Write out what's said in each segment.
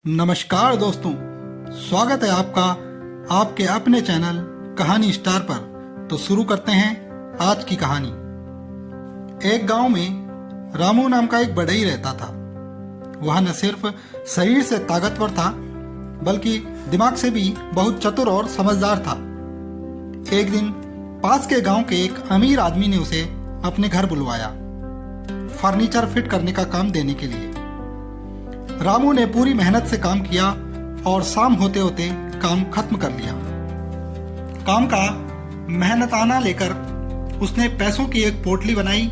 नमस्कार दोस्तों, स्वागत है आपका आपके अपने चैनल कहानी स्टार पर। तो शुरू करते हैं आज की कहानी। एक गांव में रामू नाम का एक बढ़ई रहता था। वह न सिर्फ शरीर से ताकतवर था बल्कि दिमाग से भी बहुत चतुर और समझदार था। एक दिन पास के गांव के एक अमीर आदमी ने उसे अपने घर बुलवाया फर्नीचर फिट करने का काम देने के लिए। रामू ने पूरी मेहनत से काम किया और शाम होते होते काम खत्म कर लिया। काम का मेहनताना लेकर उसने पैसों की एक पोटली बनाई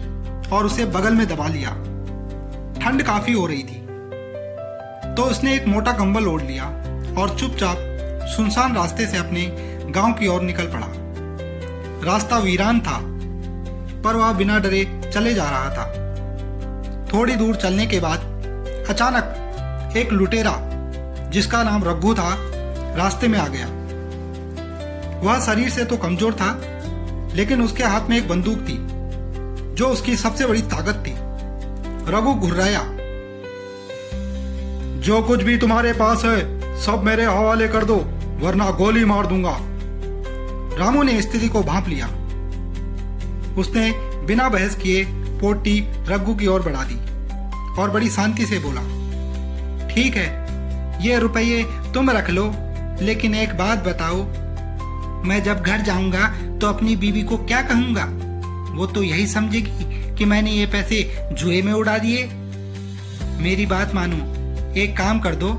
और उसे बगल में दबा लिया। ठंड काफी हो रही थी तो उसने एक मोटा कंबल ओढ़ लिया और चुपचाप सुनसान रास्ते से अपने गांव की ओर निकल पड़ा। रास्ता वीरान था पर वह बिना डरे चले जा रहा था। थोड़ी दूर चलने के बाद अचानक एक लुटेरा जिसका नाम रघु था रास्ते में आ गया। वह शरीर से तो कमजोर था लेकिन उसके हाथ में एक बंदूक थी जो उसकी सबसे बड़ी ताकत थी। रघु घुर्राया, जो कुछ भी तुम्हारे पास है सब मेरे हवाले कर दो वरना गोली मार दूंगा। रामू ने स्थिति को भांप लिया। उसने बिना बहस किए पोटली रघु की ओर बढ़ा दी और बड़ी शांति से बोला, ठीक है, ये रुपये तुम रख लो, लेकिन एक बात बताओ, मैं जब घर जाऊंगा तो अपनी बीवी को क्या कहूंगा? वो तो यही समझेगी कि मैंने ये पैसे जुए में उड़ा दिए। मेरी बात मानो, एक काम कर दो,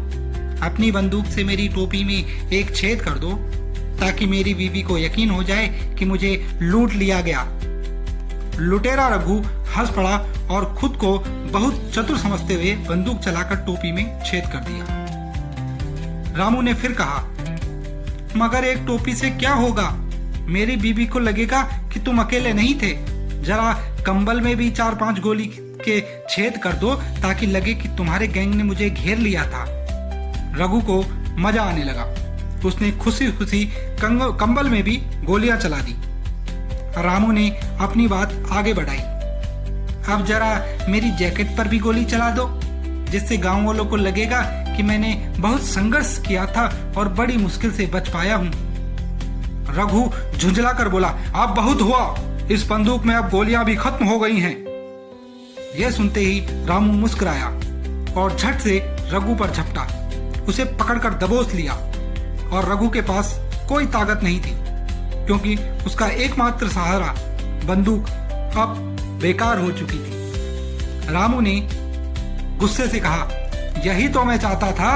अपनी बंदूक से मेरी टोपी में एक छेद कर दो ताकि मेरी बीवी को यकीन हो जाए कि मुझे लूट लिया गया। लुटेरा रघु हंस पड़ा और खुद को बहुत चतुर समझते हुए बंदूक चलाकर टोपी में छेद कर दिया। रामू ने फिर कहा, मगर एक टोपी से क्या होगा? मेरी बीबी को लगेगा कि तुम अकेले नहीं थे। जरा कंबल में भी 4-5 गोली के छेद कर दो ताकि लगे कि तुम्हारे गैंग ने मुझे घेर लिया था। रघु को मजा आने लगा। उसने खुशी खुशी कंबल में भी गोलियां चला दी। रामू ने अपनी बात आगे बढ़ाई, अब जरा मेरी जैकेट पर भी गोली चला दो जिससे गांव वालों को लगेगा कि मैंने बहुत संघर्ष किया था और बड़ी मुश्किल से बच पाया हूँ। रघु झुंझला कर बोला, अब बहुत हुआ, इस बंदूक में अब गोलियां भी खत्म हो गई हैं। यह सुनते ही रामू मुस्कुराया और झट से रघु पर झपटा, उसे पकड़कर दबोच लिया। और रघु के पास कोई ताकत नहीं थी क्योंकि उसका एकमात्र सहारा बंदूक अब बेकार हो चुकी थी। रामू ने गुस्से से कहा, यही तो मैं चाहता था।